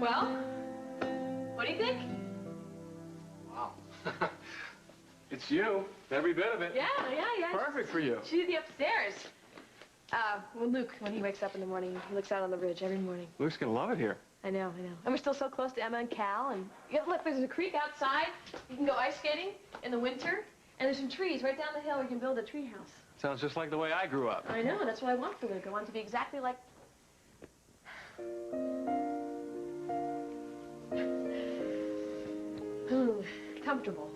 Well, what do you think? Wow. It's you. Every bit of it. Yeah. Perfect for you. She's the upstairs. Well, Luke, when he wakes up in the morning, he looks out on the ridge every morning. Luke's gonna love it here. I know. And we're still so close to Emma and Cal, and look, there's a creek outside. You can go ice skating in the winter, and there's some trees right down the hill where you can build a tree house. Sounds just like the way I grew up. I know, that's what I want for Luke. I want it to be exactly like... Ooh, comfortable.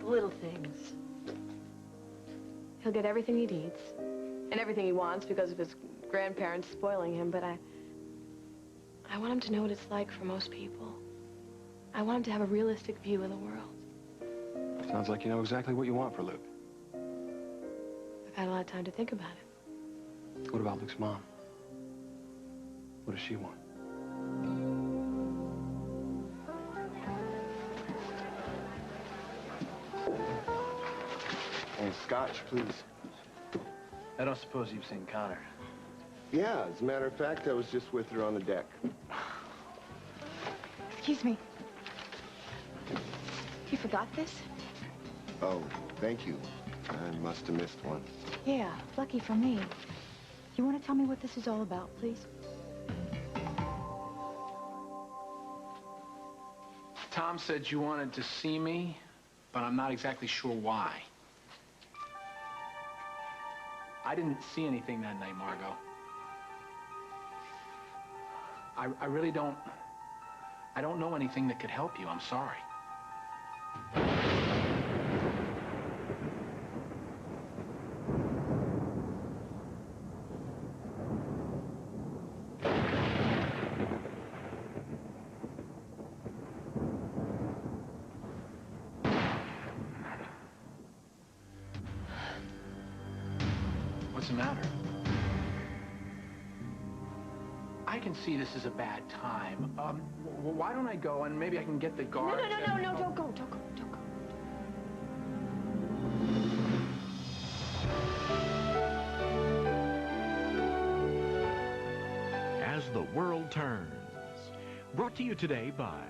Little things. He'll get everything he needs, and everything he wants because of his grandparents spoiling him, but I want him to know what it's like for most people. I want him to have a realistic view of the world. Sounds like you know exactly what you want for Luke. I've had a lot of time to think about it. What about Luke's mom? What does she want? And scotch, please. I don't suppose you've seen Connor. Yeah, as a matter of fact, I was just with her on the deck. Excuse me. You forgot this? Oh, thank you. I must have missed one. Yeah, lucky for me. You want to tell me what this is all about, please? Tom said you wanted to see me, but I'm not exactly sure why. I didn't see anything that night, Margot. I really don't... I don't know anything that could help you. I'm sorry. What's the matter? I can see this is a bad time. Why don't I go and maybe I can get the guard? No, don't go. As the World Turns. Brought to you today by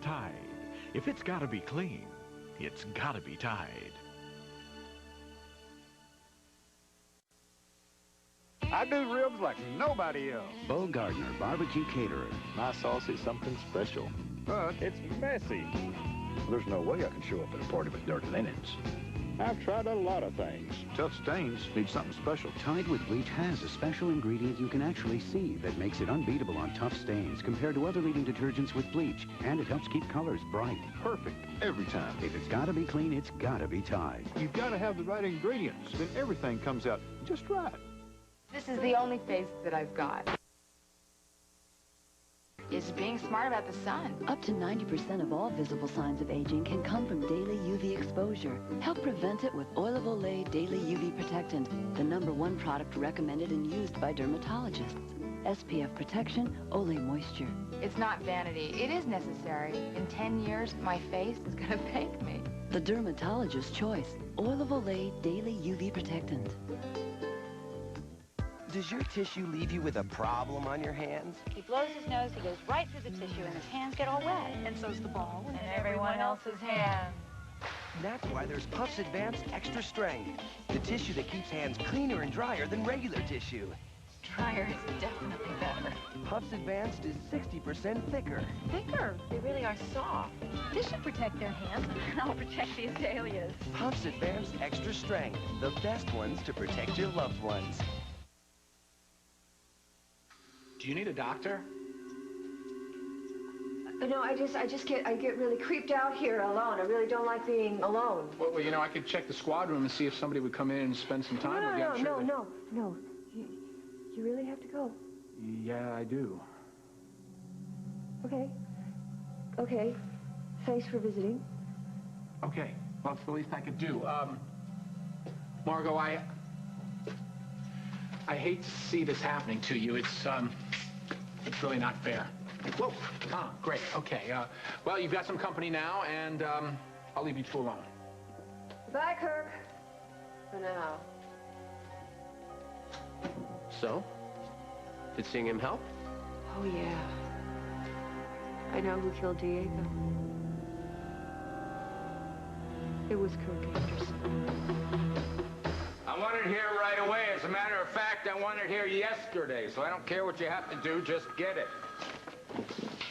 Tide. If it's gotta be clean, it's gotta be Tide. I do ribs like nobody else. Bo Gardner, barbecue caterer. My sauce is something special, but it's messy. There's no way I can show up at a party with dirty linens. I've tried a lot of things. Tough stains need something special. Tide with bleach has a special ingredient you can actually see that makes it unbeatable on tough stains compared to other leading detergents with bleach. And it helps keep colors bright. Perfect every time. If it's gotta be clean, it's gotta be Tide. You've got to have the right ingredients, then everything comes out just right. This is the only face that I've got. Is being smart about the sun. Up to 90% of all visible signs of aging can come from daily UV exposure. Help prevent it with Oil of Olay Daily UV Protectant, the #1 product recommended and used by dermatologists. SPF protection, Olay moisture. It's not vanity. It is necessary. In 10 years, my face is going to thank me. The dermatologist's choice, Oil of Olay Daily UV Protectant. Does your tissue leave you with a problem on your hands? He blows his nose, he goes right through the tissue, and his hands get all wet. And so's the ball. And everyone else's hands. That's why there's Puffs Advanced Extra Strength, the tissue that keeps hands cleaner and drier than regular tissue. Dryer is definitely better. Puffs Advanced is 60% thicker. Thicker? They really are soft. This should protect their hands, and I'll protect the azaleas. Puffs Advanced Extra Strength, the best ones to protect your loved ones. Do you need a doctor? No, I get really creeped out here alone. I really don't like being alone. Well, you know, I could check the squad room and see if somebody would come in and spend some time with you. No. You really have to go. Yeah, I do. Okay. Thanks for visiting. Okay. Well, it's the least I could do. Margot, I hate to see this happening to you. It's really not fair. Whoa. Ah, great. Okay. Well, you've got some company now, and I'll leave you two alone. Bye, Kirk. For now. So? Did seeing him help? Oh, yeah. I know who killed Diego. It was Kirk Anderson. I want it here right away. As a matter of fact, I want it here yesterday, so I don't care what you have to do, just get it.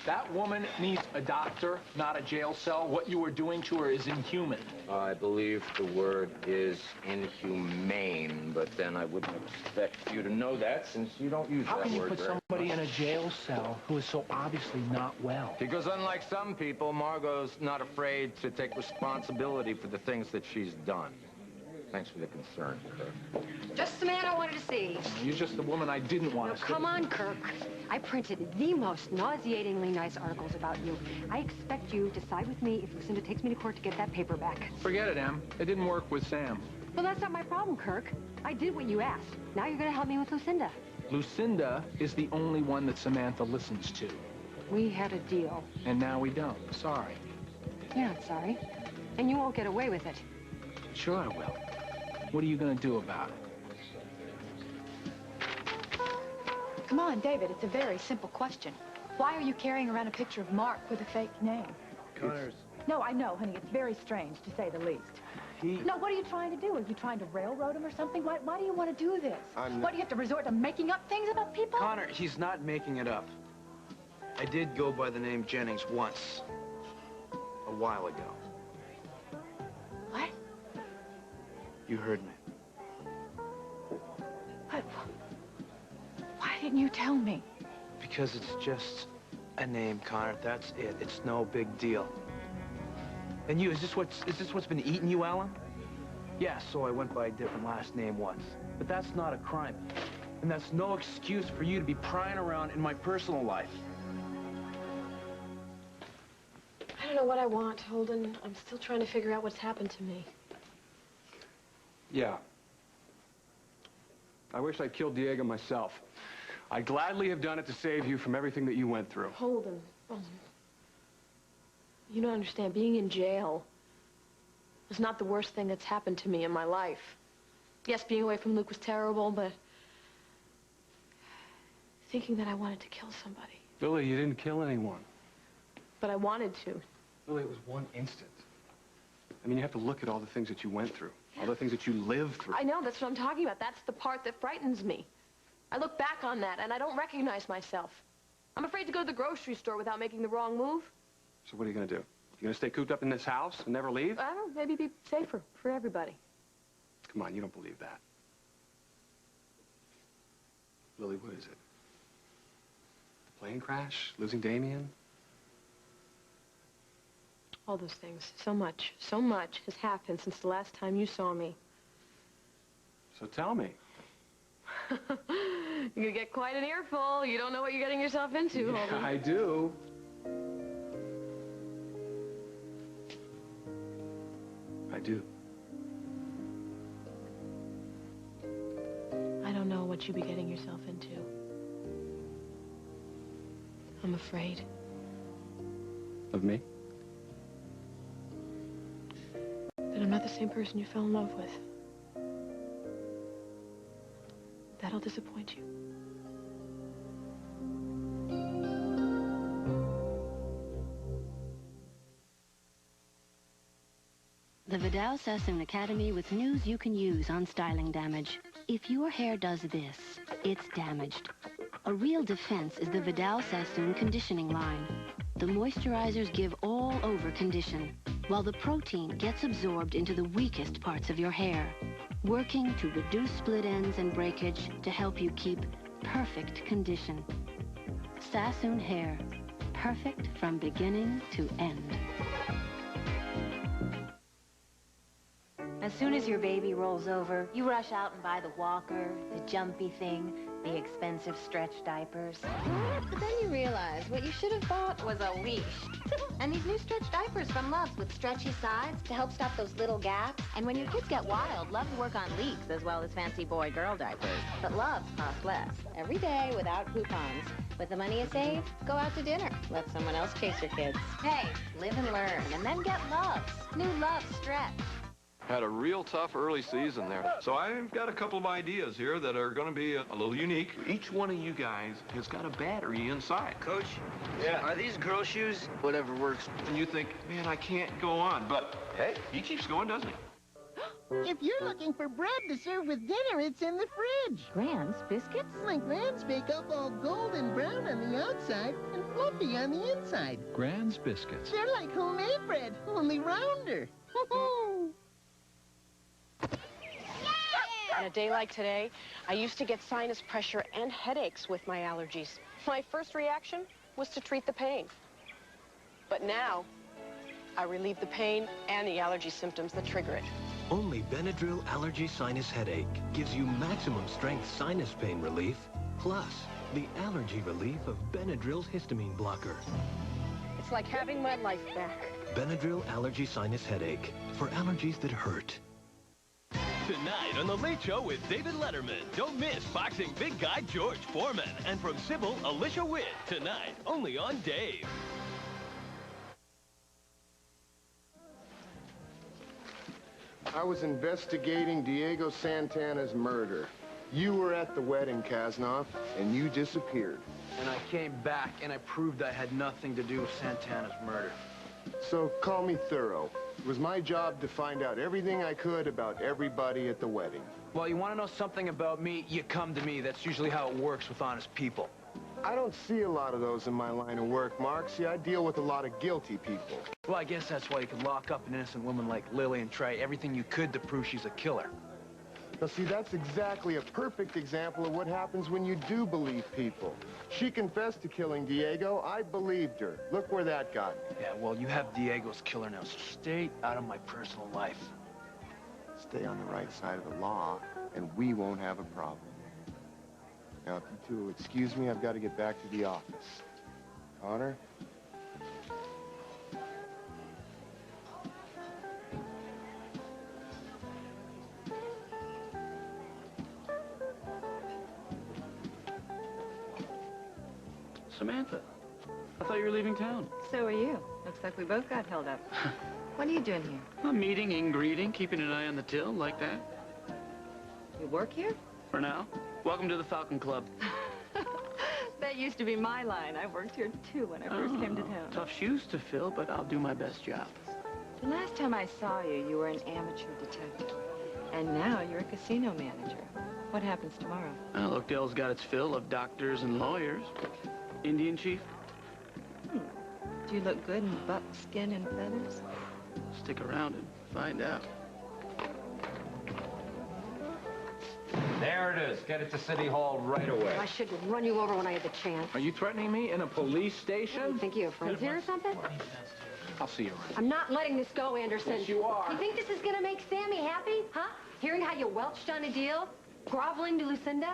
That woman needs a doctor, not a jail cell. What you are doing to her is inhuman. I believe the word is inhumane, but then I wouldn't expect you to know that since you don't use that word. How can you put very somebody much. in a jail cell who is so obviously not well? Because unlike some people, Margot's not afraid to take responsibility for the things that she's done. Thanks for the concern, Kirk. Just the man I wanted to see. You're just the woman I didn't want to see. Come on, Kirk. I printed the most nauseatingly nice articles about you. I expect you to side with me if Lucinda takes me to court to get that paper back. Forget it, Em. It didn't work with Sam. Well, that's not my problem, Kirk. I did what you asked. Now you're going to help me with Lucinda. Lucinda is the only one that Samantha listens to. We had a deal. And now we don't. Sorry. You're not sorry. And you won't get away with it. Sure I will. What are you going to do about it? Come on, David, it's a very simple question. Why are you carrying around a picture of Mark with a fake name? Connor's... No, I know, honey. It's very strange, to say the least. No, what are you trying to do? Are you trying to railroad him or something? Why do you want to do this? What, do you have to resort to making up things about people? Connor, he's not making it up. I did go by the name Jennings once. A while ago. What? You heard me. What? Why didn't you tell me? Because it's just a name, Connor. That's it. It's no big deal. And you, is this what's been eating you, Alan? Yeah, so I went by a different last name once. But that's not a crime. And that's no excuse for you to be prying around in my personal life. I don't know what I want, Holden. I'm still trying to figure out what's happened to me. Yeah. I wish I'd killed Diego myself. I'd gladly have done it to save you from everything that you went through. Holden. You don't understand. Being in jail was not the worst thing that's happened to me in my life. Yes, being away from Luke was terrible, but thinking that I wanted to kill somebody. Lily, you didn't kill anyone. But I wanted to. Lily, it was one instant. I mean, you have to look at all the things that you went through, all the things that you lived through. I know, that's what I'm talking about. That's the part that frightens me. I look back on that, and I don't recognize myself. I'm afraid to go to the grocery store without making the wrong move. So what are you going to do? You going to stay cooped up in this house and never leave? I don't know, maybe be safer for everybody. Come on, you don't believe that. Lily, what is it? The plane crash? Losing Damien? All those things. So much has happened since the last time you saw me. So tell me. You're gonna get quite an earful. You don't know what you're getting yourself into, Yeah, Holden. I do. I do. I don't know what you'd be getting yourself into. I'm afraid. Of me? That I'm not the same person you fell in love with. That'll disappoint you. The Vidal Sassoon Academy with news you can use on styling damage. If your hair does this, it's damaged. A real defense is the Vidal Sassoon conditioning line. The moisturizers give all-over condition, while the protein gets absorbed into the weakest parts of your hair, working to reduce split ends and breakage to help you keep perfect condition. Sassoon hair, perfect from beginning to end. As soon as your baby rolls over, you rush out and buy the walker, the jumpy thing, the expensive stretch diapers. But then you realize what you should have bought was a leash. And these new stretch diapers from Love's with stretchy sides to help stop those little gaps. And when your kids get wild, Love's work on leaks as well as fancy boy-girl diapers. But Love's cost less. Every day without coupons. With the money you save, go out to dinner. Let someone else chase your kids. Hey, live and learn, and then get Love's. New Love's Stretch. Had a real tough early season there. So I've got a couple of ideas here that are going to be a little unique. Each one of you guys has got a battery inside. Coach? Yeah. Are these girl shoes? Whatever works. And you think, man, I can't go on. But, hey, he keeps going, doesn't he? If you're looking for bread to serve with dinner, it's in the fridge. Grand's biscuits? My Grand's bake up all golden brown on the outside and fluffy on the inside. Grand's biscuits. They're like homemade bread, only rounder. On a day like today, I used to get sinus pressure and headaches with my allergies. My first reaction was to treat the pain. But now, I relieve the pain and the allergy symptoms that trigger it. Only Benadryl Allergy Sinus Headache gives you maximum strength sinus pain relief, plus the allergy relief of Benadryl's histamine blocker. It's like having my life back. Benadryl Allergy Sinus Headache for allergies that hurt. Tonight on The Late Show with David Letterman. Don't miss boxing big guy George Foreman. And from Sybil, Alicia Witt. Tonight, only on Dave. I was investigating Diego Santana's murder. You were at the wedding, Kasnoff, and you disappeared. And I came back and I proved I had nothing to do with Santana's murder. So call me thorough. It was my job to find out everything I could about everybody at the wedding. Well, you want to know something about me, you come to me. That's usually how it works with honest people. I don't see a lot of those in my line of work, Mark. See, I deal with a lot of guilty people. Well, I guess that's why you could lock up an innocent woman like Lily and try everything you could to prove she's a killer. Now, see, that's exactly a perfect example of what happens when you do believe people. She confessed to killing Diego. I believed her. Look where that got me. Yeah, well, you have Diego's killer now, so stay out of my personal life. Stay on the right side of the law, and we won't have a problem. Now, if you two will excuse me, I've got to get back to the office. Connor? Samantha, I thought you were leaving town. So are you. Looks like we both got held up. What are you doing here? A meeting and greeting, keeping an eye on the till, like that. You work here? For now. Welcome to the Falcon Club. That used to be my line. I worked here, too, when I first came to town. Tough shoes to fill, but I'll do my best job. The last time I saw you, you were an amateur detective. And now you're a casino manager. What happens tomorrow? Well, Oakdale's got its fill of doctors and lawyers. Indian chief? Do you look good in buckskin and feathers? Stick around and find out. There it is. Get it to City Hall right away. I should run you over when I had the chance. Are you threatening me in a police station? You think you have friends here or something? I'll see you around. I'm not letting this go, Anderson. Yes, you are. You think this is gonna make Sammy happy, huh? Hearing how you welched on a deal? Groveling to Lucinda?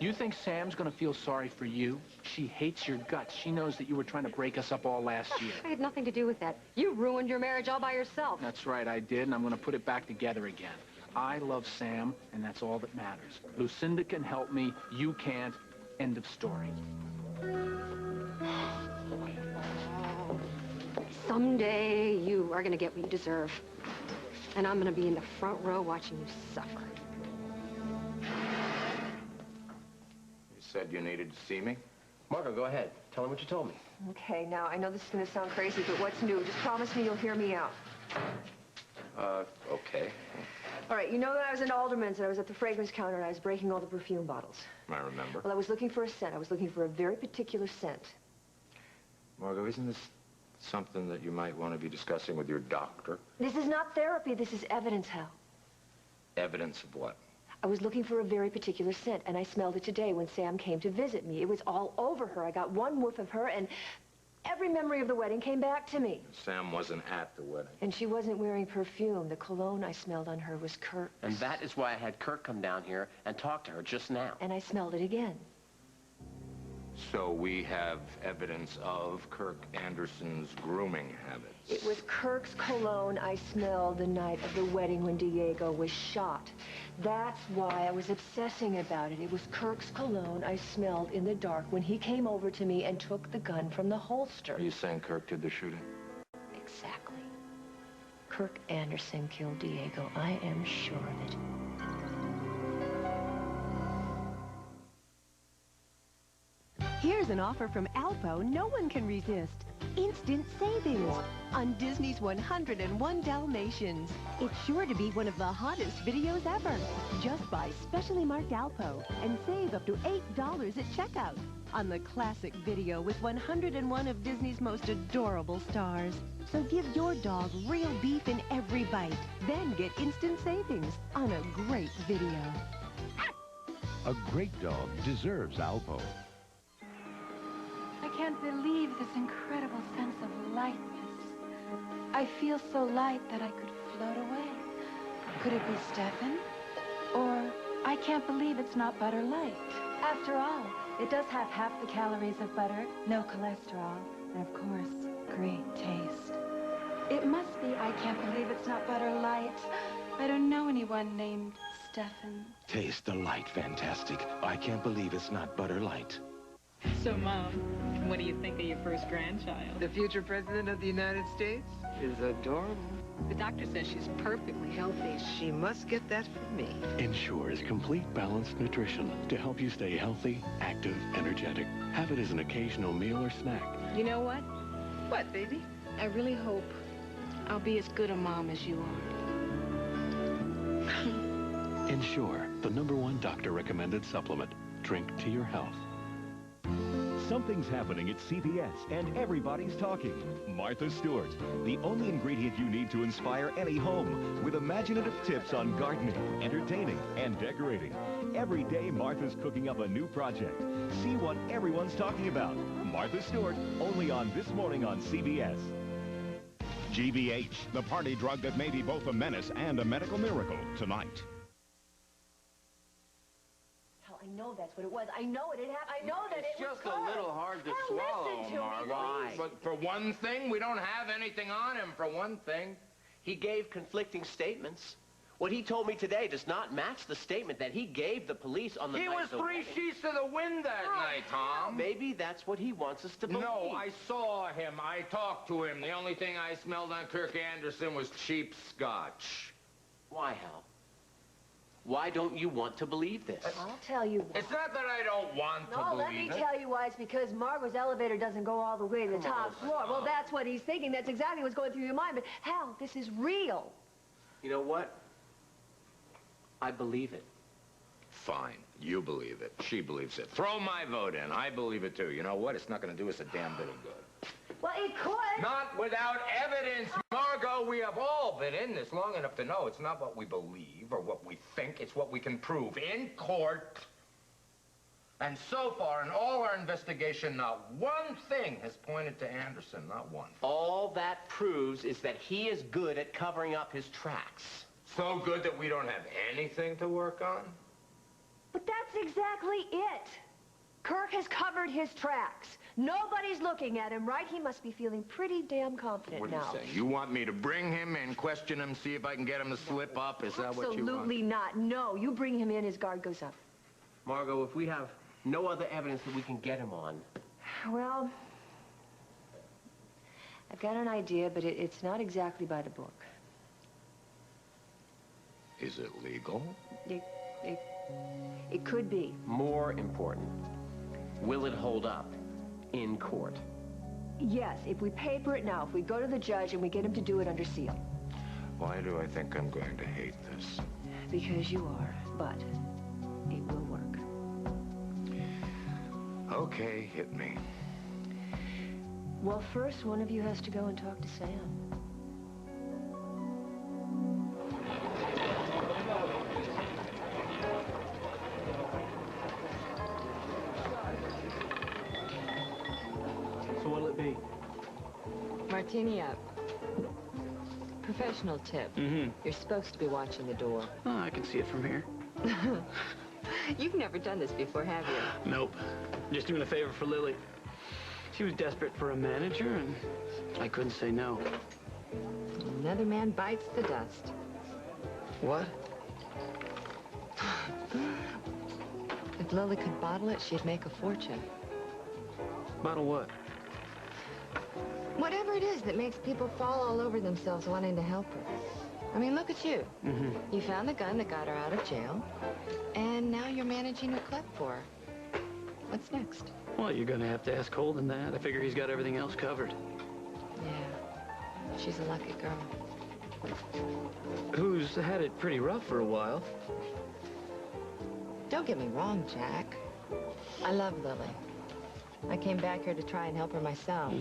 You think Sam's gonna feel sorry for you? She hates your guts. She knows that you were trying to break us up all last year. I had nothing to do with that. You ruined your marriage all by yourself. That's right, I did, and I'm gonna put it back together again. I love Sam, and that's all that matters. Lucinda can help me, you can't. End of story. Someday you are gonna get what you deserve. And I'm gonna be in the front row watching you suffer. You said you needed to see me? Margo, go ahead. Tell him what you told me. Okay, now, I know this is going to sound crazy, but what's new? Just promise me you'll hear me out. Okay. All right, you know that I was in Alderman's and I was at the fragrance counter and I was breaking all the perfume bottles. I remember. Well, I was looking for a scent. I was looking for a very particular scent. Margo, isn't this something that you might want to be discussing with your doctor? This is not therapy. This is evidence, Hal. Evidence of what? I was looking for a very particular scent, and I smelled it today when Sam came to visit me. It was all over her. I got one whiff of her, and every memory of the wedding came back to me. Sam wasn't at the wedding. And she wasn't wearing perfume. The cologne I smelled on her was Kirk's. And that is why I had Kirk come down here and talk to her just now. And I smelled it again. So we have evidence of Kirk Anderson's grooming habits. It was Kirk's cologne I smelled the night of the wedding when Diego was shot. That's why I was obsessing about it. It was Kirk's cologne I smelled in the dark when he came over to me and took the gun from the holster. Are you saying Kirk did the shooting? Exactly. Kirk Anderson killed Diego. I am sure of it. Here's an offer from Alpo no one can resist. Instant savings on Disney's 101 Dalmatians. It's sure to be one of the hottest videos ever. Just buy specially marked Alpo and save up to $8 at checkout on the classic video with 101 of Disney's most adorable stars. So give your dog real beef in every bite. Then get instant savings on a great video. A great dog deserves Alpo. I can't believe this incredible sense of lightness. I feel so light that I could float away. Could it be Stefan? Or I can't believe it's not butter light. After all, it does have half the calories of butter, no cholesterol, and of course, great taste. It must be I can't believe it's not butter light. I don't know anyone named Stefan. Taste the light fantastic. I can't believe it's not butter light. So, Mom, what do you think of your first grandchild? The future president of the United States is adorable. The doctor says she's perfectly healthy. She must get that from me. Ensure is complete balanced nutrition to help you stay healthy, active, energetic. Have it as an occasional meal or snack. You know what? What, baby? I really hope I'll be as good a mom as you are. Ensure, the #1 doctor-recommended supplement. Drink to your health. Something's happening at CVS, and everybody's talking. Martha Stewart, the only ingredient you need to inspire any home, with imaginative tips on gardening, entertaining, and decorating. Every day, Martha's cooking up a new project. See what everyone's talking about. Martha Stewart, only on This Morning on CBS. GBH, the party drug that may be both a menace and a medical miracle, tonight. I know that's what it was. I know it. I know that it's it was just a little hard to swallow, Margot. But for one thing, we don't have anything on him, for one thing. He gave conflicting statements. What he told me today does not match the statement that he gave the police on the night He was of the 3 wedding. sheets to the wind that night, Tom. Maybe that's what he wants us to believe. No, I saw him. I talked to him. The only thing I smelled on Kirk Anderson was cheap scotch. Why, Hal? Why don't you want to believe this? I'll tell you why. It's not that I don't want to No, believe let me it. tell you why. It's because Margot's elevator doesn't go all the way to the top floor. Well, that's what he's thinking. That's exactly what's going through your mind. But, Hal, this is real. You know what? I believe it. Fine. You believe it. She believes it. Throw my vote in. I believe it, too. You know what? It's not going to do us a damn bit of good. Well, it could. Not without evidence, Margot. We have all been in this long enough to know it's not what we believe or what we think. It's what we can prove in court. And so far, in all our investigation, not one thing has pointed to Anderson. Not one. All that proves is that he is good at covering up his tracks. So good that we don't have anything to work on? But that's exactly it. Kirk has covered his tracks. Nobody's looking at him, right? He must be feeling pretty damn confident What now. are you saying? You want me to bring him in, question him, see if I can get him to slip up? Is that what you want? Absolutely not. No, you bring him in, his guard goes up. Margot, if we have no other evidence that we can get him on... Well, I've got an idea, but it's not exactly by the book. Is it legal? It could be. More important, will it hold up in court? Yes, if we paper it now, if we go to the judge and we get him to do it under seal. Why do I think I'm going to hate this? Because you are, but it will work. Okay, hit me. Well, first, one of you has to go and talk to Sam. So what'll it be? Martini up. Professional tip. Mm-hmm. You're supposed to be watching the door. Oh, I can see it from here. You've never done this before, have you? Nope. Just doing a favor for Lily. She was desperate for a manager, and I couldn't say no. Another man bites the dust. What? If Lily could bottle it, she'd make a fortune. Bottle what? Whatever it is that makes people fall all over themselves wanting to help her. I mean, look at you. You found the gun that got her out of jail, and now you're managing her club for her. What's next? Well, you're gonna have to ask Holden that. I figure he's got everything else covered. Yeah, she's a lucky girl. Who's had it pretty rough for a while. Don't get me wrong, Jack. I love Lily. I came back here to try and help her myself.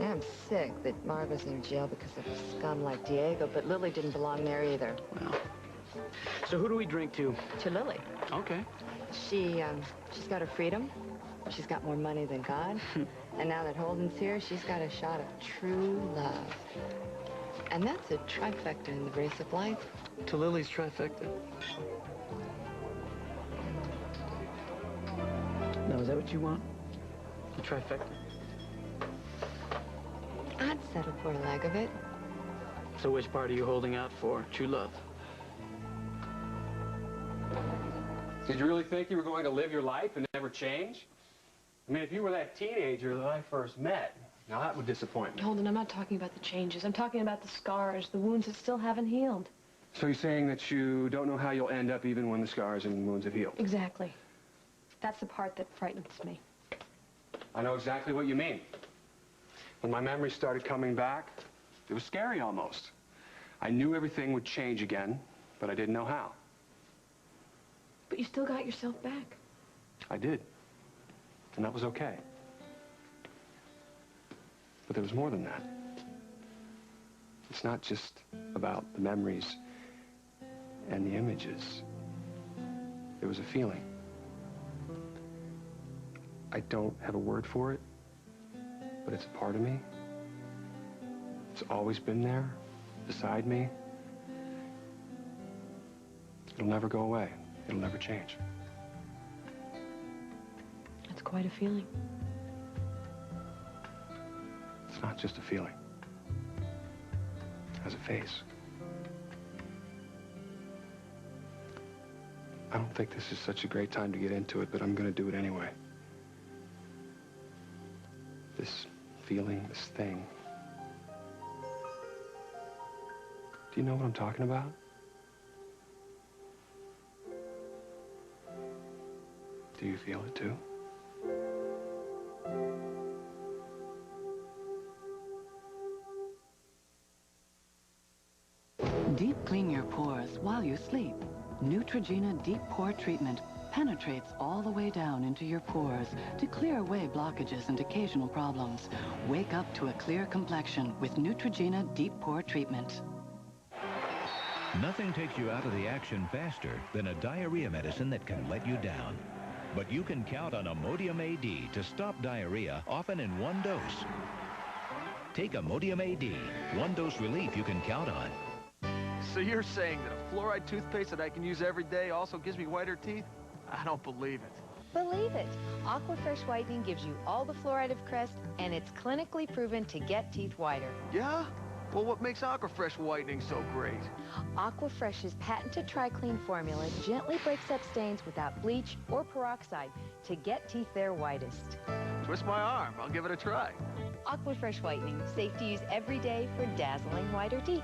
I'm sick that Marga's in jail because of scum like Diego, but Lily didn't belong there either. Well, so who do we drink to? To Lily. Okay. She's got her freedom. She's got more money than God. And now that Holden's here, she's got a shot of true love. And that's a trifecta in the race of life. To Lily's trifecta. Now, is that what you want? A trifecta? I'd settle for a leg of it. So which part are you holding out for? True love? Did you really think you were going to live your life and never change? I mean, if you were that teenager that I first met, now that would disappoint me. Holden, I'm not talking about the changes. I'm talking about the scars, the wounds that still haven't healed. So you're saying that you don't know how you'll end up even when the scars and wounds have healed? Exactly. That's the part that frightens me. I know exactly what you mean. When my memories started coming back, it was scary almost. I knew everything would change again, but I didn't know how. But you still got yourself back. I did. And that was okay. But there was more than that. It's not just about the memories and the images. There was a feeling. I don't have a word for it, but it's a part of me. It's always been there, beside me. It'll never go away. It'll never change. That's quite a feeling. It's not just a feeling. It has a face. I don't think this is such a great time to get into it, but I'm going to do it anyway. This feeling, this thing. Do you know what I'm talking about? Do you feel it too? Deep clean your pores while you sleep. Neutrogena Deep Pore Treatment penetrates all the way down into your pores to clear away blockages and occasional problems. Wake up to a clear complexion with Neutrogena Deep Pore Treatment. Nothing takes you out of the action faster than a diarrhea medicine that can let you down. But you can count on Imodium AD to stop diarrhea, often in one dose. Take Imodium AD, one dose relief you can count on. So you're saying that a fluoride toothpaste that I can use every day also gives me whiter teeth? I don't believe it. Believe it. Aquafresh Whitening gives you all the fluoride of Crest, and it's clinically proven to get teeth whiter. Yeah? Well, what makes Aquafresh whitening so great? Aquafresh's patented Tri-Clean formula gently breaks up stains without bleach or peroxide to get teeth their whitest. Twist my arm. I'll give it a try. Aquafresh Whitening, safe to use every day for dazzling whiter teeth.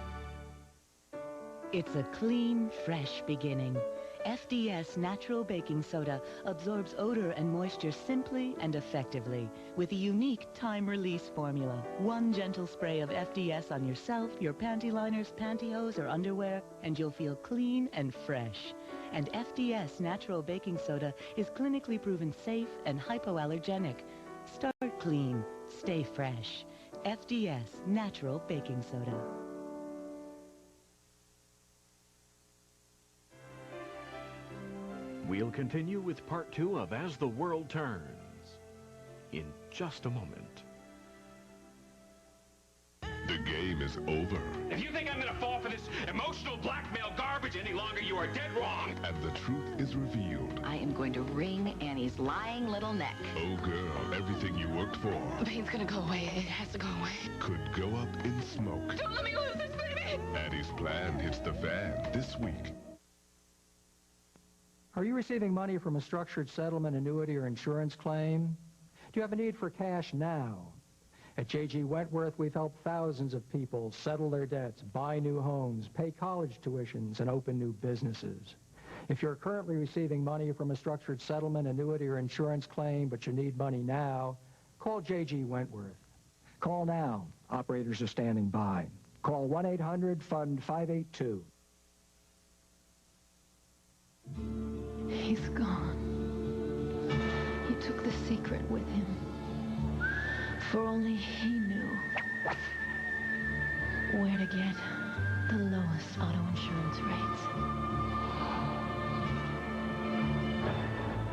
It's a clean, fresh beginning. FDS Natural Baking Soda absorbs odor and moisture simply and effectively with a unique time-release formula. One gentle spray of FDS on yourself, your panty liners, pantyhose, or underwear, and you'll feel clean and fresh. And FDS Natural Baking Soda is clinically proven safe and hypoallergenic. Start clean, stay fresh. FDS Natural Baking Soda. We'll continue with part 2 of As the World Turns in just a moment. The game is over. If you think I'm gonna fall for this emotional blackmail garbage any longer, you are dead wrong. And the truth is revealed. I am going to wring Annie's lying little neck. Oh girl, everything you worked for The pain's gonna go away. It has to go away. could go up in smoke. Don't let me lose this baby! Annie's plan hits the fan this week. Are you receiving money from a structured settlement, annuity, or insurance claim? Do you have a need for cash now? At J.G. Wentworth, we've helped thousands of people settle their debts, buy new homes, pay college tuitions, and open new businesses. If you're currently receiving money from a structured settlement, annuity, or insurance claim, but you need money now, call J.G. Wentworth. Call now. Operators are standing by. Call 1-800-FUND-582. He's gone. He took the secret with him. For only he knew where to get the lowest auto insurance rates.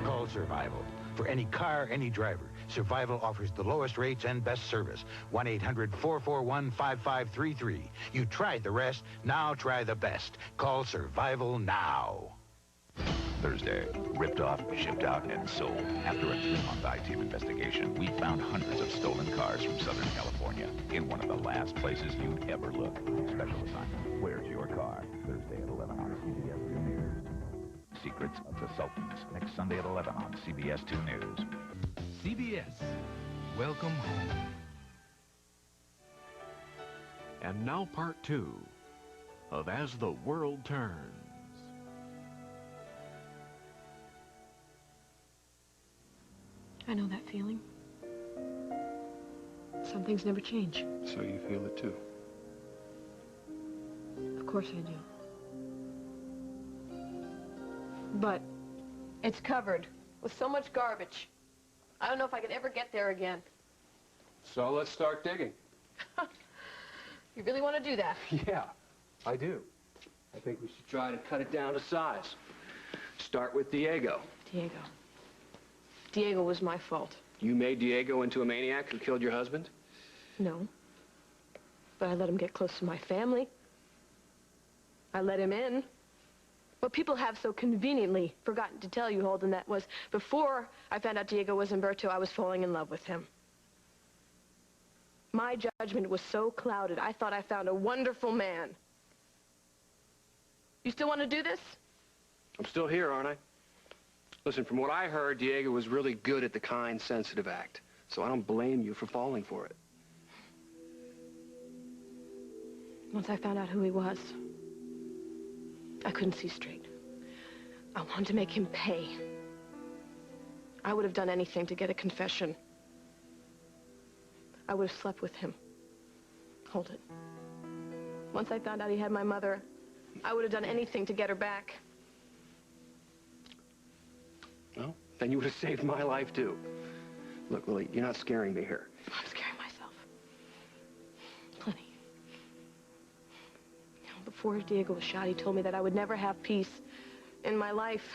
Call Survival. For any car, any driver, Survival offers the lowest rates and best service. 1-800-441-5533. You tried the rest, now try the best. Call Survival now. Thursday, ripped off, shipped out, and sold. After a 3-month I-Team investigation, we found hundreds of stolen cars from Southern California in one of the last places you'd ever look. Special assignment, Where's Your Car? Thursday at 11 on CBS 2 News. Secrets of the Sultans, next Sunday at 11 on CBS 2 News. CBS, welcome home. And now part 2 of As the World Turns. I know that feeling. Some things never change. So you feel it too? Of course I do. But it's covered with so much garbage. I don't know if I could ever get there again. So let's start digging. You really want to do that? Yeah, I do. I think we should try to cut it down to size. Start with Diego. Diego was my fault. You made Diego into a maniac who killed your husband? No. But I let him get close to my family. I let him in. What people have so conveniently forgotten to tell you, Holden, that was before I found out Diego was Umberto, I was falling in love with him. My judgment was so clouded, I thought I found a wonderful man. You still want to do this? I'm still here, aren't I? Listen, from what I heard, Diego was really good at the kind, sensitive act. So I don't blame you for falling for it. Once I found out who he was, I couldn't see straight. I wanted to make him pay. I would have done anything to get a confession. I would have slept with him. Hold it. Once I found out he had my mother, I would have done anything to get her back. Well, then you would have saved my life, too. Look, Lily, you're not scaring me here. I'm scaring myself. Plenty. You know, before Diego was shot, he told me that I would never have peace in my life.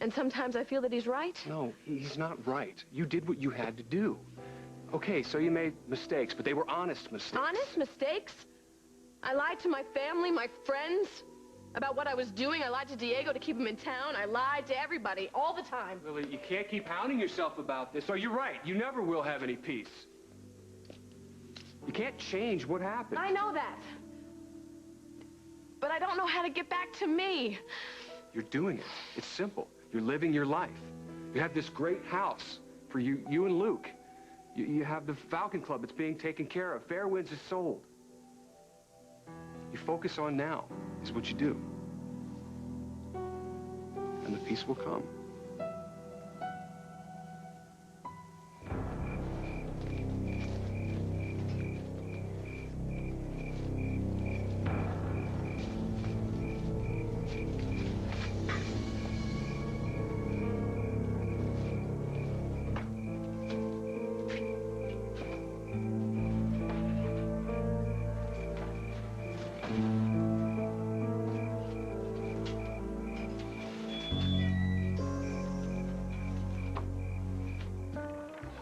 And sometimes I feel that he's right. No, he's not right. You did what you had to do. Okay, so you made mistakes, but they were honest mistakes. Honest mistakes? I lied to my family, my friends, about what I was doing. I lied to Diego to keep him in town. I lied to everybody all the time. Lily, you can't keep hounding yourself about this. So you're right. You never will have any peace. You can't change what happened. I know that. But I don't know how to get back to me. You're doing it. It's simple. You're living your life. You have this great house for you and Luke. You have the Falcon Club that's being taken care of. Fairwinds is sold. You focus on now is what you do. And the peace will come.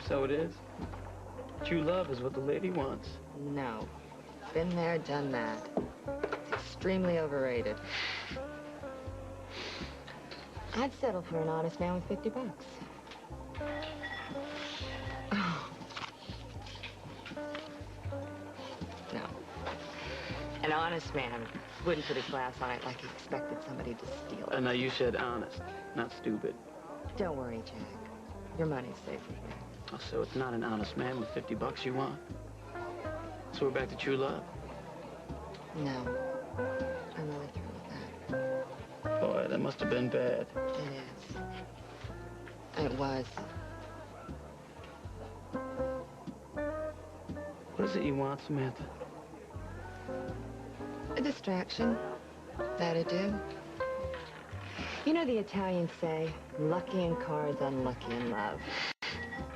So it is. True love is what the lady wants. No. Been there, done that. It's extremely overrated. I'd settle for an honest man with $50. Oh. No. An honest man wouldn't put a glass on it like he expected somebody to steal it. Now you said honest, not stupid. Don't worry, Jack. Your money's safe with me. Oh, so it's not an honest man with $50 you want? So we're back to true love? No. I'm really through with that. Boy, that must have been bad. It is. It was. What is it you want, Samantha? A distraction. That'd do. You know the Italians say, lucky in cards, unlucky in love.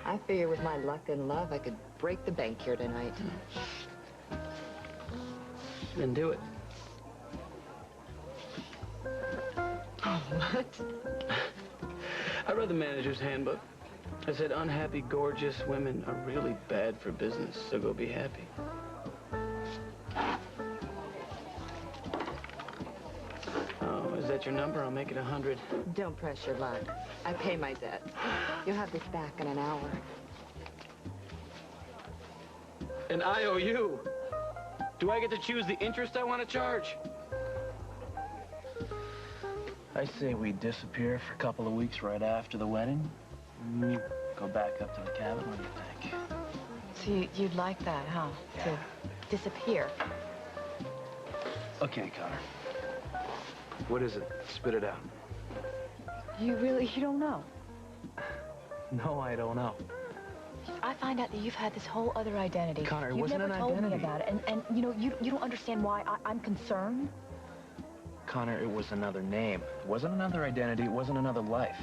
I figure with my luck and love, I could break the bank here tonight. Then do it. Oh, what? I read the manager's handbook. I said unhappy, gorgeous women are really bad for business, so go be happy. Oh, is that your number? I'll make it 100. Don't press your luck. I pay my debt. You'll have this back in an hour. An IOU? Do I get to choose the interest I want to charge? I say we disappear for a couple of weeks right after the wedding. Go back up to the cabin. What do you think? So you'd like that, huh? Yeah. To disappear. Okay, Connor. What is it? Spit it out. You don't know? No, I don't know. I find out that you've had this whole other identity. Connor, it You've wasn't never an told identity. me about it, and you know, you don't understand why I'm concerned. Connor, it was another name. It wasn't another identity. It wasn't another life.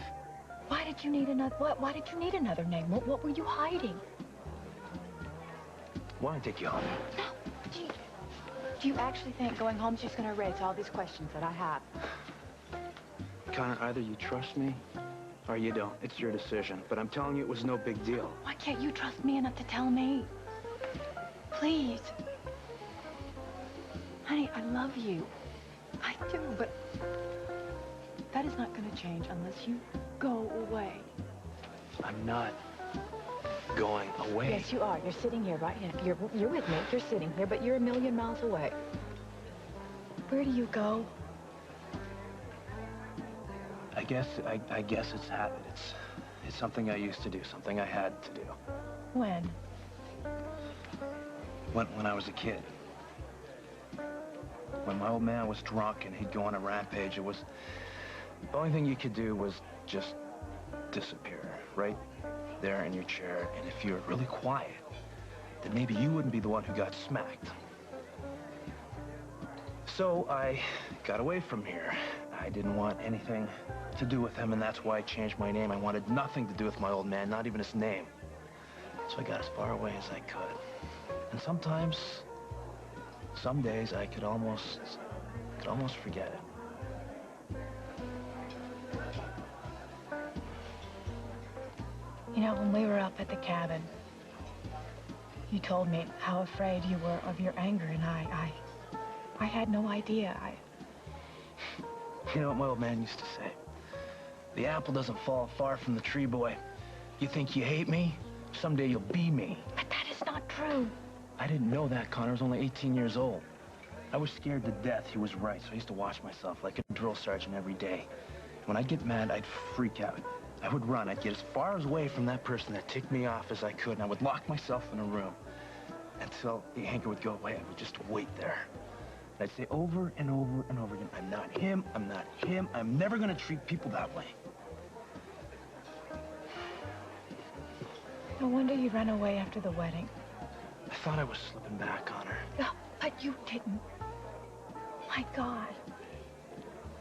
Why did you need another? Why did you need another name? What were you hiding? Why don't I take you home? Do you actually think going home is just going to erase all these questions that I have? Connor, either you trust me or you don't. It's your decision. But I'm telling you, it was no big deal. Why can't you trust me enough to tell me? Please. Honey, I love you. I do, but that is not going to change unless you go away. I'm not going away. Yes, you are. You're sitting here right here. You're with me. You're sitting here, but you're a million miles away. Where do you go? I guess it's habit. It's something I used to do, something I had to do. When? When I was a kid. When my old man was drunk and he'd go on a rampage, the only thing you could do was just disappear, right there in your chair. And if you were really quiet, then maybe you wouldn't be the one who got smacked. So I got away from here. I didn't want anything to do with him, and that's why I changed my name. I wanted nothing to do with my old man, not even his name. So I got as far away as I could. And sometimes, some days, I could almost forget it. You know, when we were up at the cabin, you told me how afraid you were of your anger, and I had no idea. You know what my old man used to say? The apple doesn't fall far from the tree, boy. You think you hate me? Someday you'll be me. But that is not true. I didn't know that, Connor. I was only 18 years old. I was scared to death. He was right, so I used to watch myself like a drill sergeant every day. When I'd get mad, I'd freak out. I would run. I'd get as far away from that person that ticked me off as I could, and I would lock myself in a room until the anger would go away. I would just wait there. And I'd say over and over and over again, I'm not him, I'm not him, I'm never going to treat people that way. No wonder you ran away after the wedding. I thought I was slipping back on her. No, but you didn't. My God.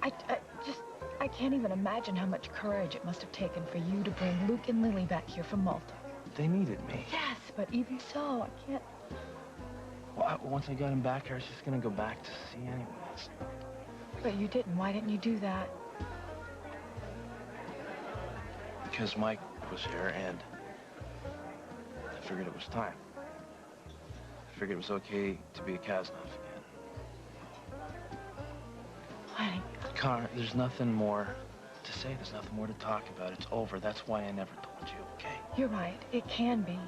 I can't even imagine how much courage it must have taken for you to bring Luke and Lily back here from Malta. They needed me. Yes, but even so, I can't... Well, once I got him back, I was just going to go back to sea anyways. But you didn't. Why didn't you do that? Because Mike was here, and I figured it was time. I figured it was okay to be a Kaznov again. Why? Connor, there's nothing more to say. There's nothing more to talk about. It's over. That's why I never told you, okay? You're right. It can be.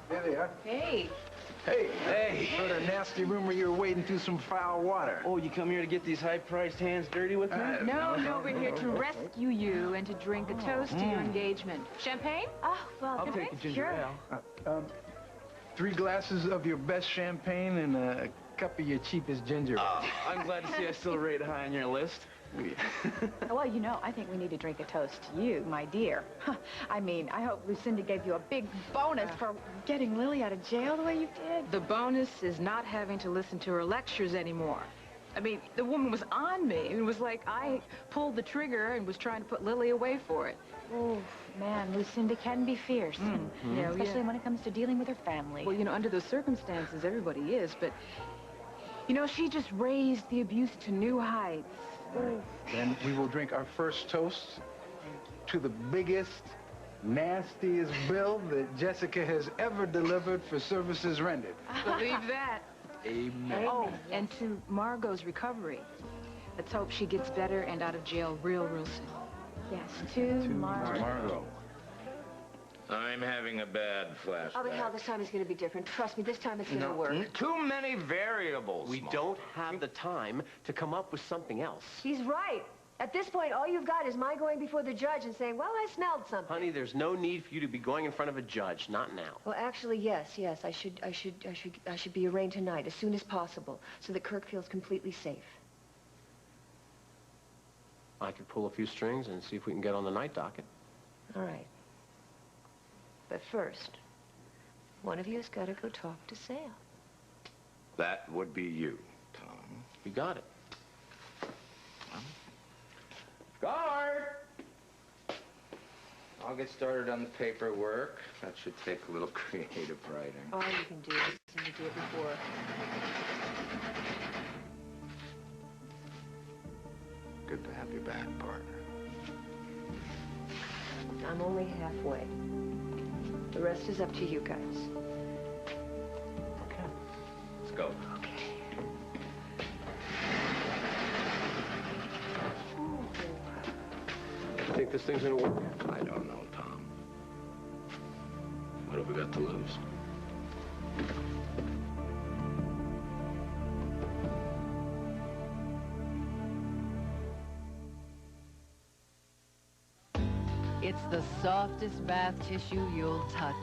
There they are. Hey. Hey, heard a nasty rumor you were wading through some foul water. Oh, you come here to get these high-priced hands dirty with me? No, we're here to rescue you and to drink a toast to your engagement. Champagne? Oh, well, I'll take a ginger ale. 3 glasses of your best champagne and a cup of your cheapest ginger. Oh, I'm glad to see I still rate high on your list. Well, you know, I think we need to drink a toast to you, my dear. I mean, I hope Lucinda gave you a big bonus for getting Lily out of jail the way you did. The bonus is not having to listen to her lectures anymore. I mean, the woman was on me. It was like I pulled the trigger and was trying to put Lily away for it. Oh, man, Lucinda can be fierce. Mm-hmm. Yeah, especially when it comes to dealing with her family. Well, you know, under those circumstances, everybody is, but, you know, she just raised the abuse to new heights. Then we will drink our first toast to the biggest, nastiest bill that Jessica has ever delivered for services rendered. Believe that. Amen. Oh, and to Margot's recovery. Let's hope she gets better and out of jail real soon. Yes, to Margot. I'm having a bad flashback. Oh, but hell, this time is going to be different. Trust me, this time it's going to work. Too many variables. We don't have the time to come up with something else. He's right. At this point, all you've got is my going before the judge and saying, well, I smelled something. Honey, there's no need for you to be going in front of a judge. Not now. Well, actually, yes. I should be arraigned tonight, as soon as possible, so that Kirk feels completely safe. I could pull a few strings and see if we can get on the night docket. All right. But first, one of you has got to go talk to Sam. That would be you, Tom. You got it. Guard! I'll get started on the paperwork. That should take a little creative writing. All you can do is to do it before. Good to have you back, partner. I'm only halfway. The rest is up to you guys. Okay. Let's go. Okay. You think this thing's gonna work? I don't know, Tom. What have we got to lose? It's the softest bath tissue you'll touch.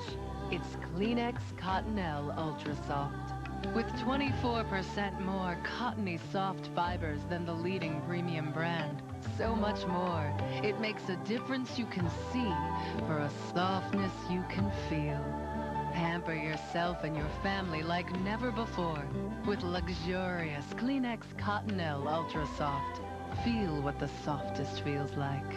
It's Kleenex Cottonelle Ultra Soft. With 24% more cottony soft fibers than the leading premium brand. So much more. It makes a difference you can see for a softness you can feel. Pamper yourself and your family like never before with luxurious Kleenex Cottonelle Ultra Soft. Feel what the softest feels like.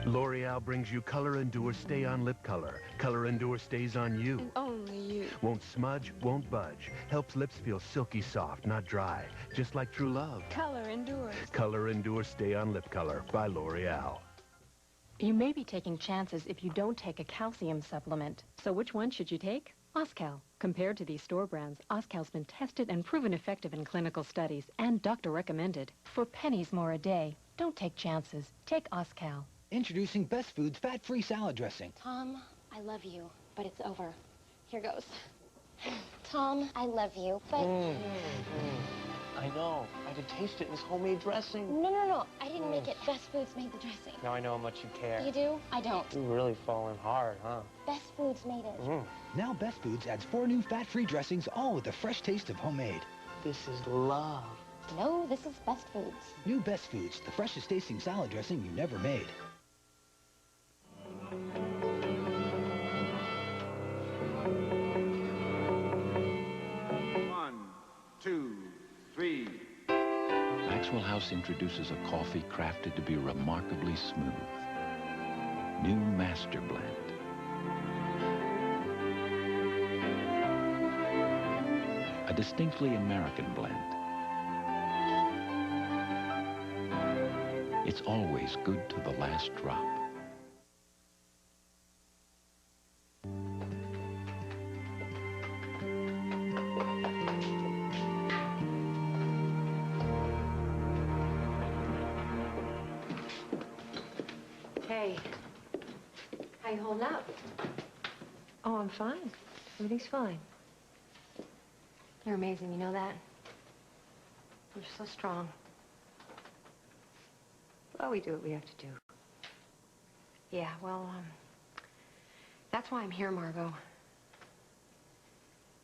L'Oreal brings you Color Endure Stay On Lip Color. Color Endure stays on you. And only you. Won't smudge, won't budge. Helps lips feel silky soft, not dry. Just like true love. Color endures. Color Endure Stay On Lip Color by L'Oreal. You may be taking chances if you don't take a calcium supplement. So which one should you take? Oscal. Compared to these store brands, Oscal's been tested and proven effective in clinical studies and doctor recommended. For pennies more a day, don't take chances. Take Oscal. Introducing Best Foods fat-free salad dressing. Tom, I love you, but it's over. Here goes. Tom, I love you, but... I know. I could taste it in this homemade dressing. No. I didn't make it. Best Foods made the dressing. Now I know how much you care. You do? I don't. You're really falling hard, huh? Best Foods made it. Now Best Foods adds 4 new fat-free dressings, all with the fresh taste of homemade. This is love. No, this is Best Foods. New Best Foods, the freshest tasting salad dressing you never made. 1, 2, 3. Maxwell House introduces a coffee crafted to be remarkably smooth. New Master Blend. A distinctly American blend. It's always good to the last drop. Hey. How you holding up? Oh, I'm fine. Everything's fine. You're amazing, you know that? You're so strong. Well, we do what we have to do. Yeah, well, that's why I'm here, Margot.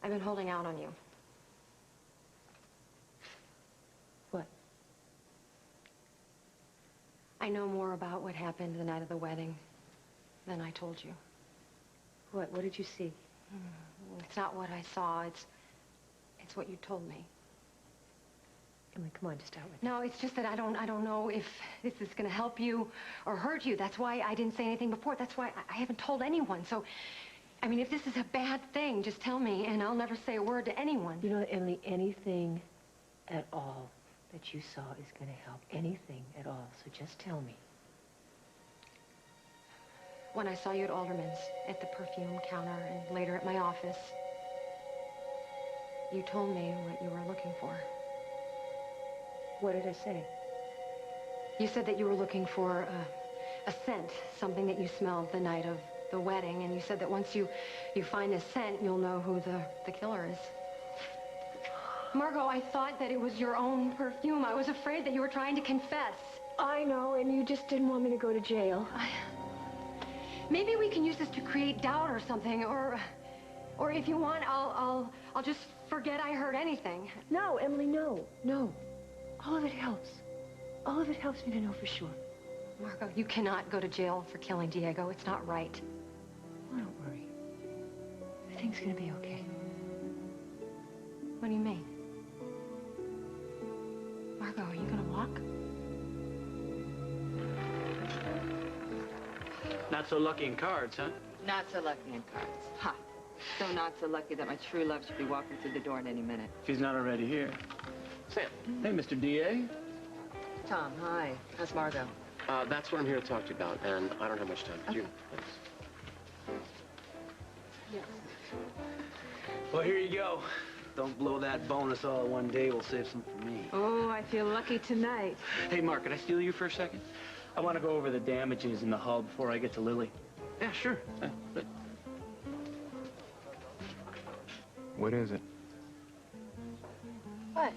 I've been holding out on you. What? I know more about what happened the night of the wedding than I told you. What? What did you see? It's not what I saw. It's what you told me. Emily, come on, just start with. No, it's just that I don't know if this is going to help you or hurt you. That's why I didn't say anything before. That's why I haven't told anyone. So, I mean, if this is a bad thing, just tell me, and I'll never say a word to anyone. You know, Emily, anything at all that you saw is going to help. Anything at all. So just tell me. When I saw you at Alderman's, at the perfume counter, and later at my office, you told me what you were looking for. What did I say? You said that you were looking for a scent, something that you smelled the night of the wedding, and you said that once you find this scent, you'll know who the killer is. Margot, I thought that it was your own perfume. I was afraid that you were trying to confess. I know, and you just didn't want me to go to jail. Maybe we can use this to create doubt or something, or if you want, I'll just forget I heard anything. No, Emily, no. All of it helps. All of it helps me to know for sure. Margot, you cannot go to jail for killing Diego. It's not right. Oh, don't worry. Everything's gonna be okay. What do you mean? Margot, are you gonna walk? Not so lucky in cards, huh? Not so lucky in cards. Ha! So not so lucky that my true love should be walking through the door in any minute. If he's not already here. Sam. Hey, Mr. D.A. Tom, hi. How's Margot? That's what I'm here to talk to you about, and I don't have much time. Okay. You, thanks. Well, here you go. Don't blow that bonus all in one day. We'll save some for me. Oh, I feel lucky tonight. Hey, Mark, can I steal you for a second? I want to go over the damages in the hull before I get to Lily. Yeah, sure. But What is it? What?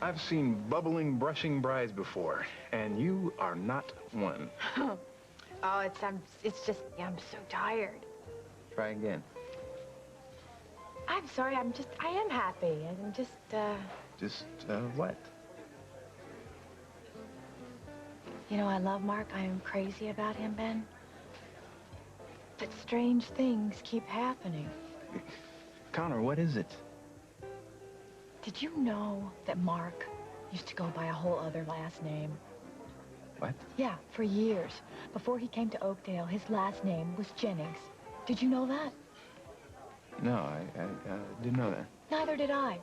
I've seen bubbling, brushing brides before, and you are not one. Oh, it's just, I'm so tired. Try again. I'm sorry, I am happy. I'm just, Just, what? You know, I love Mark. I am crazy about him, Ben. But strange things keep happening. Connor, what is it? Did you know that Mark used to go by a whole other last name? What? Yeah, for years. Before he came to Oakdale, his last name was Jennings. Did you know that? No, I didn't know that. Neither did I.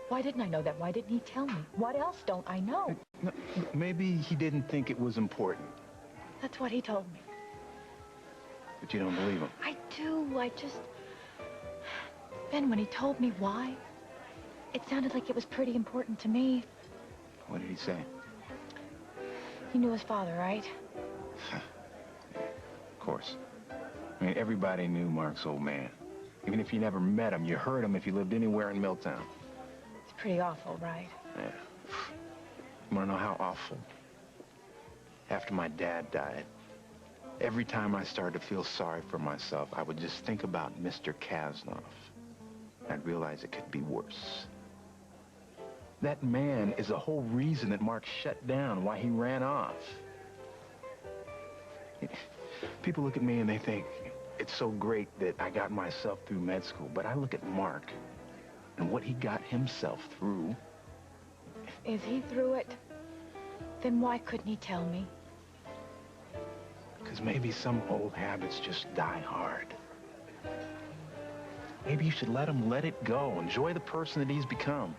Why didn't I know that? Why didn't he tell me? What else don't I know? No, maybe he didn't think it was important, That's what he told me. but you don't believe him. I do. Ben, when he told me why, it sounded like it was pretty important to me. What did he say? You knew his father, right? Of course. I mean, everybody knew Mark's old man. Even if you never met him, you heard him if you lived anywhere in Milltown. It's pretty awful, right? Yeah. You want to know how awful? After my dad died, every time I started to feel sorry for myself, I would just think about Mr. Kasnoff. I'd realize it could be worse. That man is the whole reason that Mark shut down, why he ran off. People look at me and they think it's so great that I got myself through med school, but I look at Mark and what he got himself through. Is he through it? Then why couldn't he tell me? Because maybe some old habits just die hard. Maybe you should let him let it go. Enjoy the person that he's become.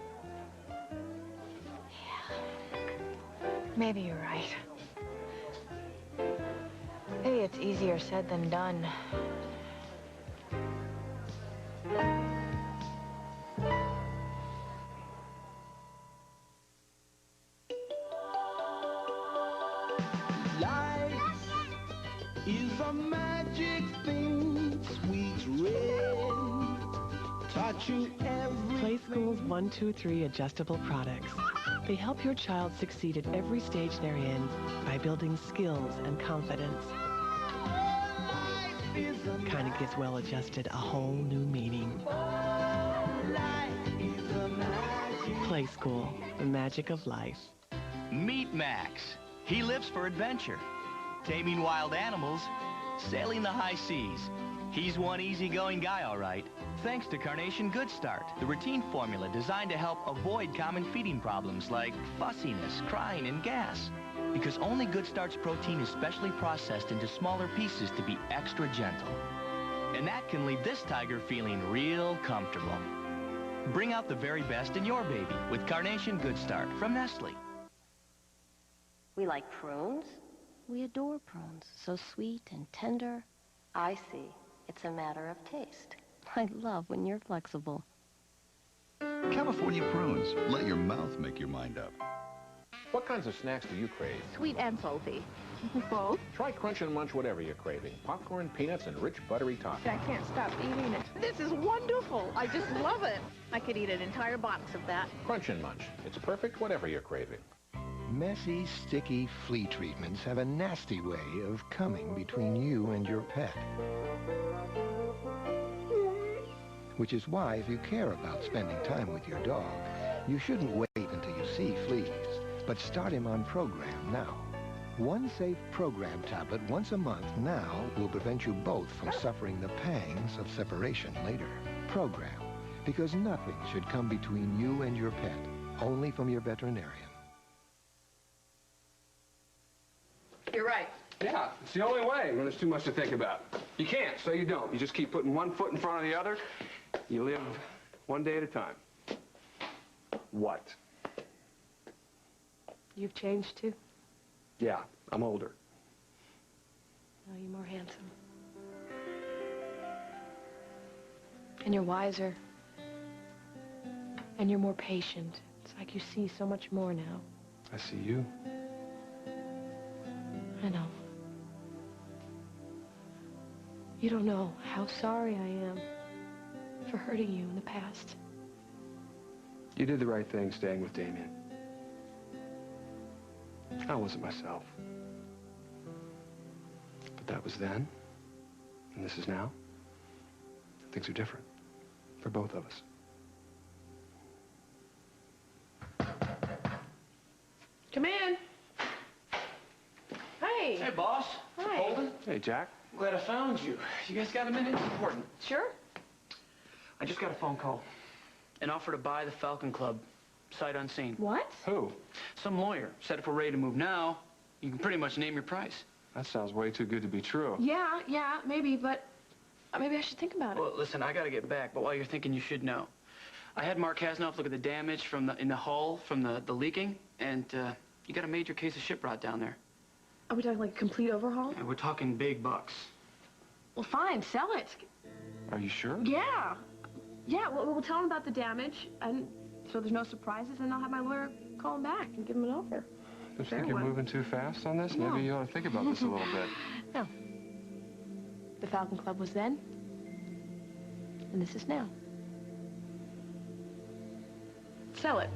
Maybe you're right. Maybe it's easier said than done. Life is a magic thing, sweet red watching every... Play School's 1, 2, 3 adjustable products. They help your child succeed at every stage they're in by building skills and confidence. Kind of gives well-adjusted a whole new meaning. Play School, the magic of life. Meet Max. He lives for adventure, taming wild animals, sailing the high seas. He's one easygoing guy, all right. Thanks to Carnation Good Start, the routine formula designed to help avoid common feeding problems like fussiness, crying, and gas. Because only Good Start's protein is specially processed into smaller pieces to be extra gentle. And that can leave this tiger feeling real comfortable. Bring out the very best in your baby with Carnation Good Start from Nestle. We like prunes. We adore prunes. So sweet and tender. I see. It's a matter of taste. I love when you're flexible. California prunes. Let your mouth make your mind up. What kinds of snacks do you crave? Sweet and salty. Both. Try Crunch and Munch whatever you're craving. Popcorn, peanuts, and rich buttery topping. I can't stop eating it. This is wonderful. I just love it. I could eat an entire box of that. Crunch and Munch. It's perfect whatever you're craving. Messy, sticky flea treatments have a nasty way of coming between you and your pet. Which is why, if you care about spending time with your dog, you shouldn't wait until you see fleas, but start him on Program now. One safe Program tablet once a month now will prevent you both from suffering the pangs of separation later. Program, because nothing should come between you and your pet, only from your veterinarian. You're right. Yeah, it's the only way when there's too much to think about. You can't, so you don't. You just keep putting one foot in front of the other. You live one day at a time. What? You've changed too. Yeah, I'm older. Oh, you're more handsome. And you're wiser. And you're more patient. It's like you see so much more now. I see you. I know. You don't know how sorry I am for hurting you in the past. You did the right thing staying with Damien. I wasn't myself. But that was then, and this is now. Things are different for both of us. Come in. Hey. Hey, boss. Hi. Holden. Hey, Jack. Glad I found you. You guys got a minute? It's important. Sure. I just got a phone call. An offer to buy the Falcon Club, sight unseen. What? Who? Some lawyer said if we're ready to move now, you can pretty much name your price. That sounds way too good to be true. Yeah, maybe, but maybe I should think about it. Well, listen, I gotta get back, but while you're thinking, you should know. I had Mark Hasnoff look at the damage in the hull from the leaking, and you got a major case of ship rot down there. Are we talking like a complete overhaul? And we're talking big bucks. Well, fine, sell it. Are you sure? Yeah. Yeah, we'll tell him about the damage, and so there's no surprises, and I'll have my lawyer call him back and give him an offer. You think you're moving too fast on this? No. Maybe you ought to think about this a little bit. No. The Falcon Club was then, and this is now. Sell it.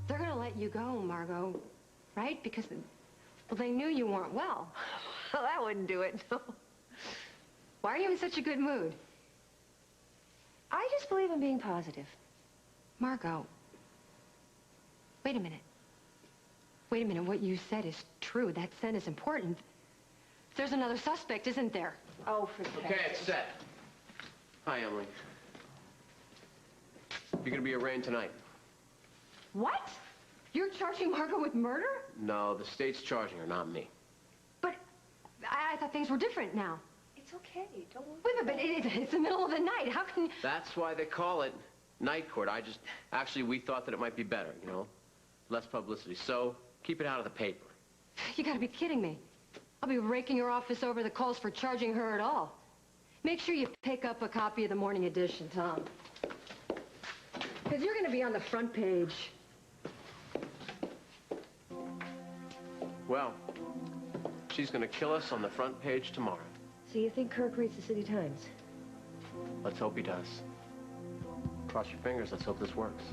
They're gonna let you go, Margot, right? Because, well, they knew you weren't well. Well, that wouldn't do it, no. Why are you in such a good mood? I just believe in being positive. Margot, wait a minute. Wait a minute, what you said is true. That scent is important. There's another suspect, isn't there? Oh, for Okay, it's set. Hi, Emily. You're gonna be arraigned tonight. What? You're charging Margot with murder? No, the state's charging her, not me. But I thought things were different now. It's okay. Don't worry. Wait, but it's the middle of the night. How can you... That's why they call it night court. Actually, we thought that it might be better, you know? Less publicity. So, keep it out of the paper. You gotta be kidding me. I'll be raking your office over the calls for charging her at all. Make sure you pick up a copy of the morning edition, Tom. Because you're gonna be on the front page. Well, she's gonna kill us on the front page tomorrow. So you think Kirk reads the City Times? Let's hope he does. Cross your fingers. Let's hope this works.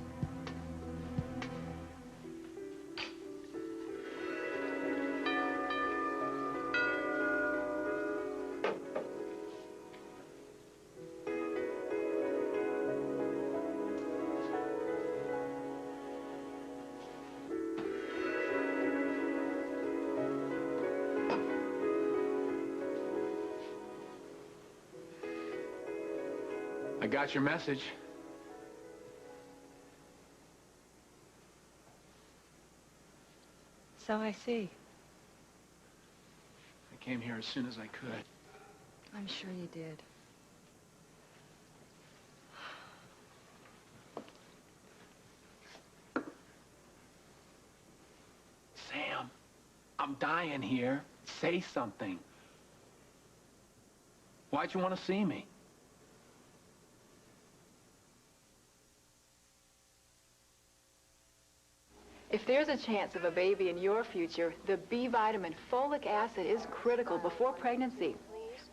I got your message. So I see. I came here as soon as I could. I'm sure you did. Sam, I'm dying here. Say something. Why'd you want to see me? If there's a chance of a baby in your future, the B vitamin folic acid is critical before pregnancy.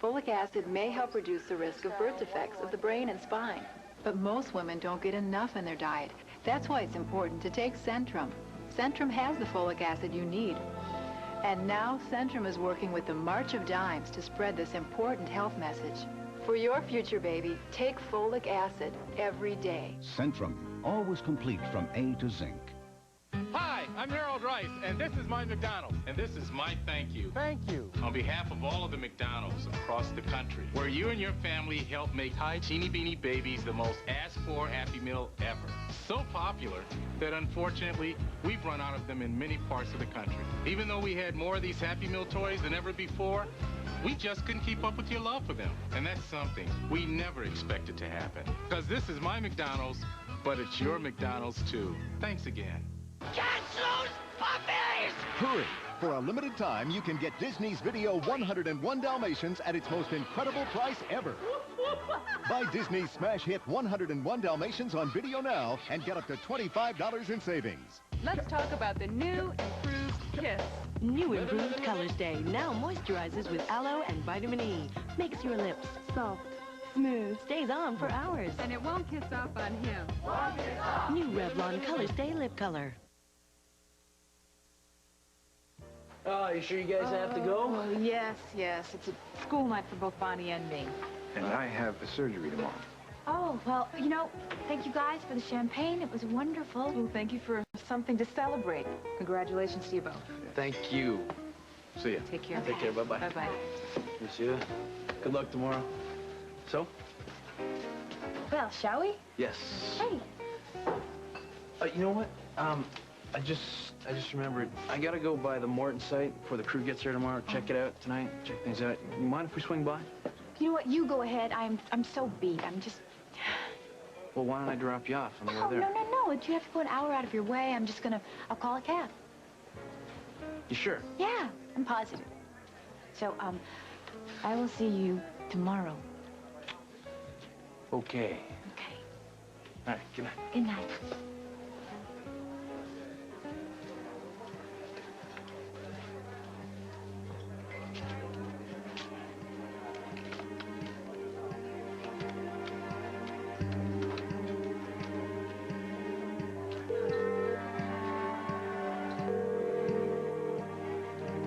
Folic acid may help reduce the risk of birth defects of the brain and spine. But most women don't get enough in their diet. That's why it's important to take Centrum. Centrum has the folic acid you need. And now Centrum is working with the March of Dimes to spread this important health message. For your future baby, take folic acid every day. Centrum, always complete from A to zinc. Hi, I'm Harold Rice, and this is my McDonald's. And this is my thank you. Thank you. On behalf of all of the McDonald's across the country, where you and your family help make Hi Teeny Beanie Babies the most asked-for Happy Meal ever. So popular that, unfortunately, we've run out of them in many parts of the country. Even though we had more of these Happy Meal toys than ever before, we just couldn't keep up with your love for them. And that's something we never expected to happen. Because this is my McDonald's, but it's your McDonald's, too. Thanks again. Catch those puppies! Hurry! For a limited time, you can get Disney's Video 101 Dalmatians at its most incredible price ever. Buy Disney's smash hit 101 Dalmatians on video now and get up to $25 in savings. Let's talk about the new improved Kiss. New improved Color Stay now moisturizes with aloe and vitamin E. Makes your lips soft, smooth, stays on for hours. And it won't kiss off on him. New Revlon Color Stay Lip Color. Oh, you sure you guys have to go? Oh, yes. It's a school night for both Bonnie and me. And I have a surgery tomorrow. Oh, well, you know, thank you guys for the champagne. It was wonderful. Well, thank you for something to celebrate. Congratulations to you both. Thank you. See ya. Take care. Take care. Bye-bye. Bye-bye. Monsieur, good luck tomorrow. So? Well, shall we? Yes. Hey. You know what? I just remembered. I gotta go by the Morton site before the crew gets here tomorrow. Check it out tonight. Check things out. You mind if we swing by? You know what? You go ahead. I'm so beat. I'm just... Well, why don't I drop you off on the way there? No. If you have to go an hour out of your way, I'll call a cab. You sure? Yeah, I'm positive. So, I will see you tomorrow. Okay. Okay. All right, good night. Good night.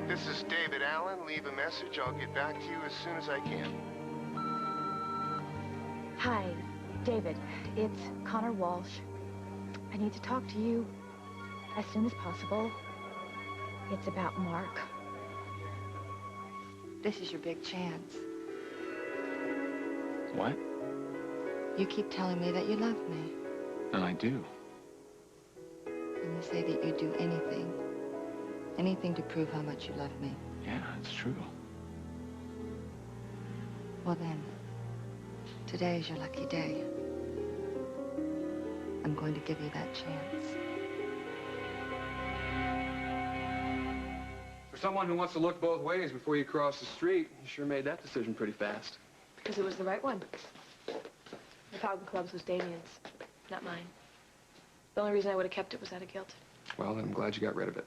This is David Allen. Leave a message. I'll get back to you as soon as I can. Hi, David. It's Connor Walsh. I need to talk to you as soon as possible. It's about Mark. This is your big chance. What? You keep telling me that you love me. And I do. And you say that you'd do anything. Anything to prove how much you love me. Yeah, it's true. Well then, today is your lucky day. I'm going to give you that chance. For someone who wants to look both ways before you cross the street, you sure made that decision pretty fast. Because it was the right one. The Falcon Club's was Damien's, not mine. The only reason I would have kept it was out of guilt. Well, then I'm glad you got rid of it.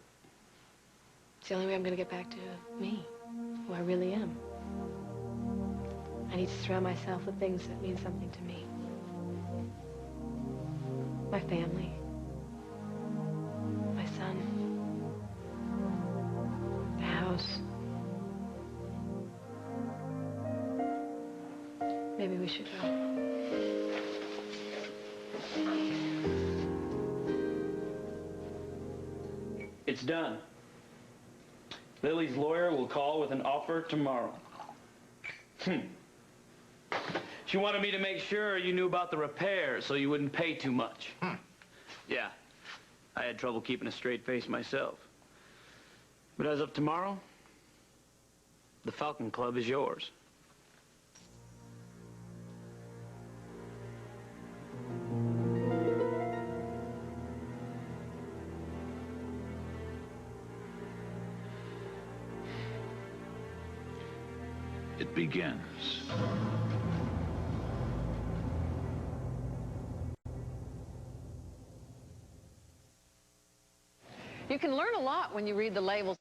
It's the only way I'm going to get back to me, who I really am. I need need to surround myself with things that mean something to me. My family. My son. The house. Maybe we should go. It's done. Lily's lawyer will call with an offer tomorrow. She wanted me to make sure you knew about the repairs so you wouldn't pay too much. Yeah, I had trouble keeping a straight face myself. But as of tomorrow, the Falcon Club is yours. It begins. You can learn a lot when you read the labels.